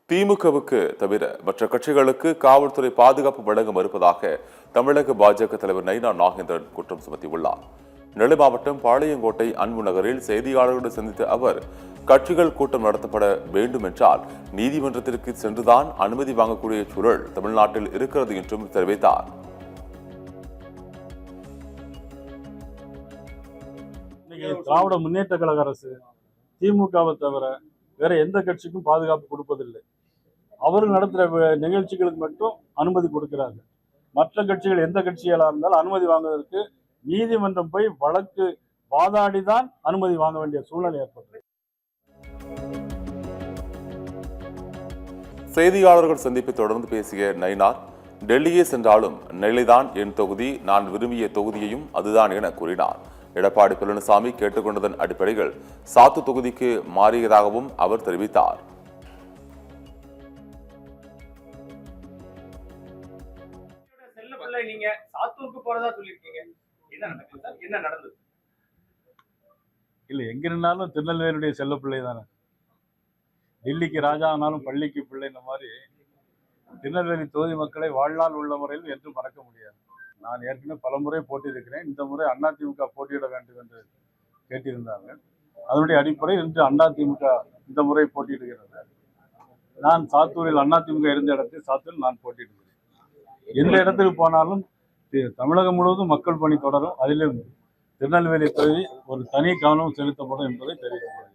திமுகவுக்கு தவிர மற்ற கட்சிகளுக்கு காவல்துறை பாதுகாப்பு வழங்க மறுப்பதாக தமிழக பாஜக தலைவர் நயினா நாகேந்திரன் குற்றம் சுமத்தியுள்ளார். நெல்லை மாவட்டம் பாளையங்கோட்டை அன்பு நகரில் செய்தியாளர்களுடன் சந்தித்த அவர், கட்சிகள் கூட்டம் நடத்தப்பட வேண்டும் என்றால் நீதிமன்றத்திற்கு சென்றுதான் அனுமதி வாங்கக்கூடிய சூழல் தமிழ்நாட்டில் இருக்கிறது என்றும் தெரிவித்தார். திராவிட முன்னேற்ற கழக அரசு திமுகவை தவிர வேற எந்த கட்சிக்கும் பாதுகாப்பு கொடுப்பதில்லை. அவர்கள் நடத்துகிற நிகழ்ச்சிகளுக்கு மட்டும் அனுமதி கொடுக்கிறாங்க. மற்ற கட்சிகள் எந்த கட்சிகளாக இருந்தாலும் அனுமதி வாங்குவதற்கு நீதிமன்றம் போய் வழக்கு வாதாடிதான் அனுமதி வாங்க வேண்டிய சூழ்நிலை ஏற்பட்டது. செய்தியாளர்கள் சந்திப்பை தொடர்ந்து பேசிய நயினார், டெல்லியே சென்றாலும் நெல்லைதான் என் தொகுதி, நான் விரும்பிய தொகுதியையும் அதுதான் என கூறினார். எடப்பாடி பழனிசாமி கேட்டுக்கொண்டதன் அடிப்படையில் சாத்தூர் தொகுதிக்கு மாறியதாகவும் அவர் தெரிவித்தார். நீங்க சாத்தூருக்கு போறதா சொல்லிருக்கீங்க, என்ன நடந்தது? இல்ல, எங்க இருந்தாலும் திருநெல்வேலியுடைய செல்ல பிள்ளை தானே. டெல்லிக்கு ராஜா ஆனாலும் பள்ளிக்கு பிள்ளை. இந்த மாதிரி திருநெல்வேலி தொகுதி மக்களை வாழ்நாள் உள்ள முறையில் என்றும் மறக்க முடியாது. நான் ஏற்கனவே பல முறை போட்டியிருக்கிறேன். இந்த முறை அதிமுக போட்டியிட வேண்டும் என்று கேட்டிருந்தாங்க. அதனுடைய அடிப்படையில் இன்று அதிமுக இந்த முறை போட்டியிடுகிறது. நான் சாத்தூரில் அதிமுக இருந்த இடத்தில் சாத்தூரில் நான் போட்டியிடுகிறேன். எந்த இடத்துக்கு போனாலும் தமிழகம் முழுவதும் மக்கள் பணி தொடரும். அதிலும் திருநெல்வேலி தொகுதி ஒரு தனி கவனம் செலுத்தப்படும் என்பதை தெரிவித்துள்ளது.